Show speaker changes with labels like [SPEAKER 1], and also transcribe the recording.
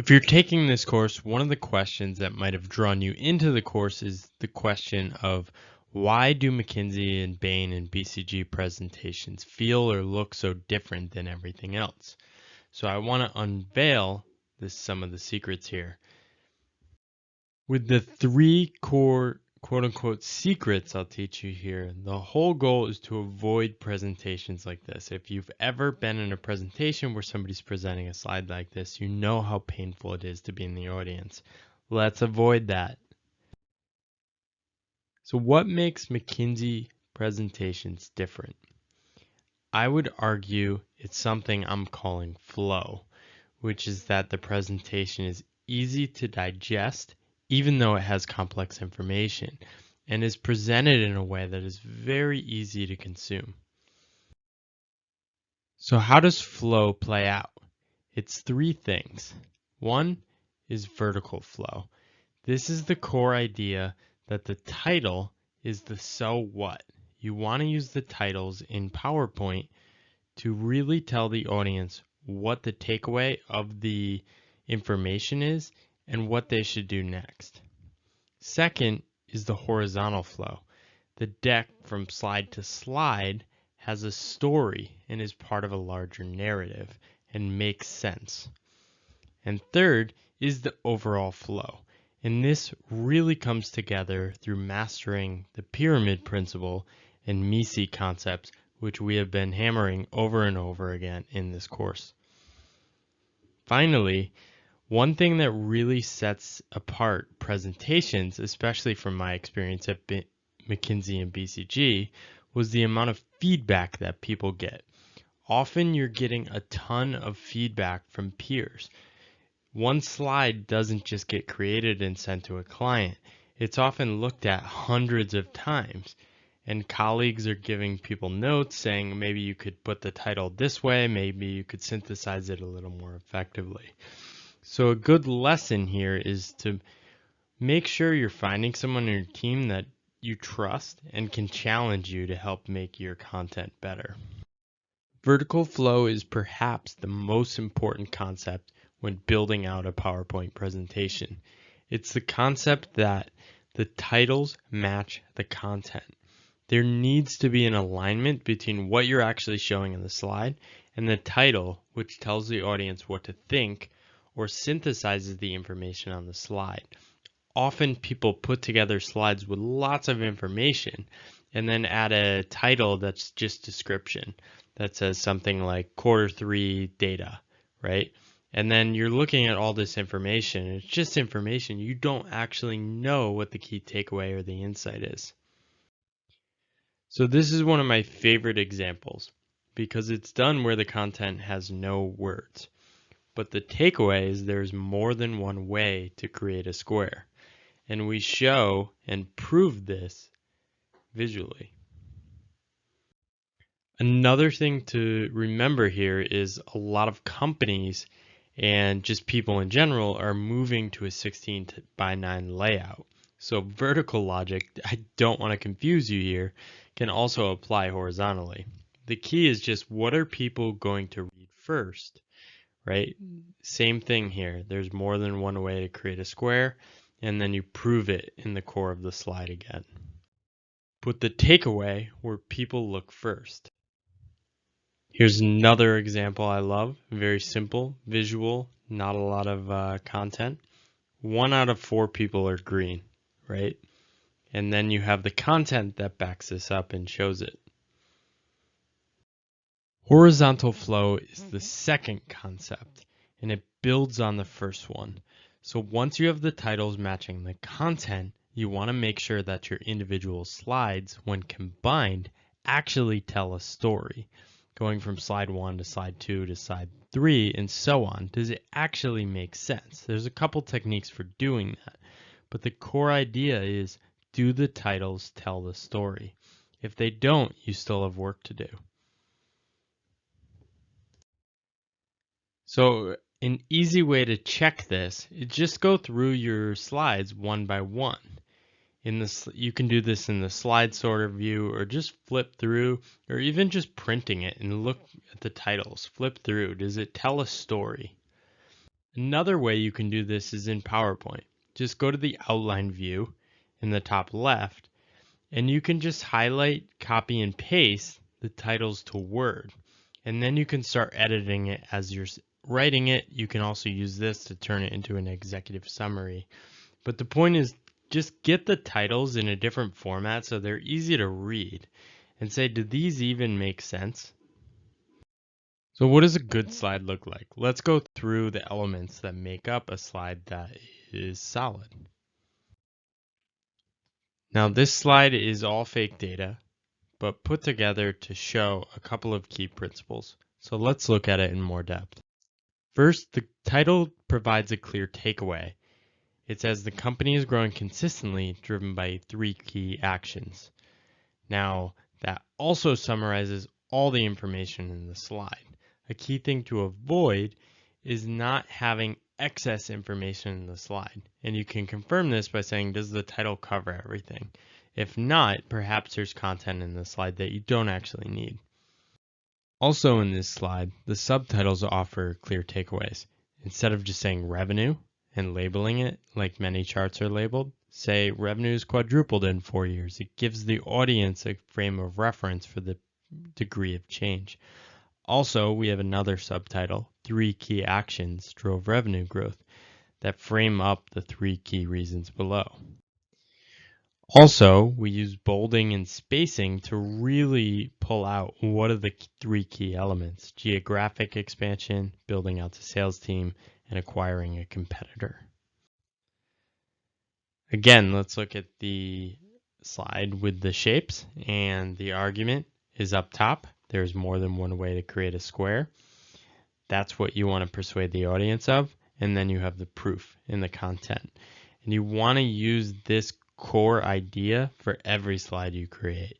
[SPEAKER 1] If you're taking this course, one of the questions that might have drawn you into the course is the question of why do McKinsey and Bain and BCG presentations feel or look so different than everything else? So I want to unveil some of the secrets here. With the three core quote-unquote secrets I'll teach you here, the whole goal is to avoid presentations like this. If you've ever been in a presentation where somebody's presenting a slide like this, you know how painful it is to be in the audience. Let's avoid that. So what makes McKinsey presentations different? I would argue it's something I'm calling flow, which is that the presentation is easy to digest even though it has complex information, and is presented in a way that is very easy to consume. So how does flow play out? It's three things. One is vertical flow. This is the core idea that the title is the so what. You want to use the titles in PowerPoint to really tell the audience what the takeaway of the information is and what they should do next. Second is the horizontal flow. The deck from slide to slide has a story and is part of a larger narrative and makes sense. And third is the overall flow. And this really comes together through mastering the pyramid principle and McKinsey concepts, which we have been hammering over and over again in this course. Finally, one thing that really sets apart presentations, especially from my experience at McKinsey and BCG, was the amount of feedback that people get. Often you're getting a ton of feedback from peers. One slide doesn't just get created and sent to a client. It's often looked at hundreds of times. And colleagues are giving people notes saying maybe you could put the title this way, maybe you could synthesize it a little more effectively. So a good lesson here is to make sure you're finding someone in your team that you trust and can challenge you to help make your content better. Vertical flow is perhaps the most important concept when building out a PowerPoint presentation. It's the concept that the titles match the content. There needs to be an alignment between what you're actually showing in the slide and the title, which tells the audience what to think or synthesizes the information on the slide. Often people put together slides with lots of information and then add a title that's just description that says something like Q3 data, right? And then you're looking at all this information. It's just information. You don't actually know what the key takeaway or the insight is. So this is one of my favorite examples because it's done where the content has no words. But the takeaway is there's more than one way to create a square. And we show and prove this visually. Another thing to remember here is a lot of companies and just people in general are moving to a 16:9 layout. So vertical logic, I don't want to confuse you here, can also apply horizontally. The key is just what are people going to read first, right? Same thing here. There's more than one way to create a square, and then you prove it in the core of the slide again. Put the takeaway where people look first. Here's another example I love. Very simple, visual, not a lot of content. 1 out of 4 people are green, right? And then you have the content that backs this up and shows it. Horizontal flow is the second concept, and it builds on the first one. So once you have the titles matching the content, you want to make sure that your individual slides, when combined, actually tell a story. Going from slide 1 to slide 2 to slide 3 and so on, does it actually make sense? There's a couple techniques for doing that, but the core idea is, do the titles tell the story? If they don't, you still have work to do. So an easy way to check this is just go through your slides one by one. You can do this in the slide sorter view or just flip through or even just printing it and look at the titles. Flip through. Does it tell a story? Another way you can do this is in PowerPoint. Just go to the outline view in the top left, and you can just highlight, copy, and paste the titles to Word. And then you can start editing it as you're writing it. You can also use this to turn it into an executive summary. But the point is, just get the titles in a different format so they're easy to read and say, do these even make sense? So what does a good slide look like? Let's go through the elements that make up a slide that is solid. Now this slide is all fake data, but put together to show a couple of key principles. So let's look at it in more depth. First, the title provides a clear takeaway. It says the company is growing consistently, driven by 3 key actions. Now, that also summarizes all the information in the slide. A key thing to avoid is not having excess information in the slide. And you can confirm this by saying, does the title cover everything? If not, perhaps there's content in the slide that you don't actually need. Also in this slide, the subtitles offer clear takeaways. Instead of just saying revenue and labeling it like many charts are labeled, say revenue's quadrupled in 4 years. It gives the audience a frame of reference for the degree of change. Also, we have another subtitle, 3 key actions drove revenue growth, that frame up the 3 key reasons below. Also, we use bolding and spacing to really pull out what are the 3 key elements: geographic expansion, building out the sales team, and acquiring a competitor. Again, let's look at the slide with the shapes, and the argument is up top. There's more than one way to create a square. That's what you want to persuade the audience of, and then you have the proof in the content. And you want to use this core idea for every slide you create.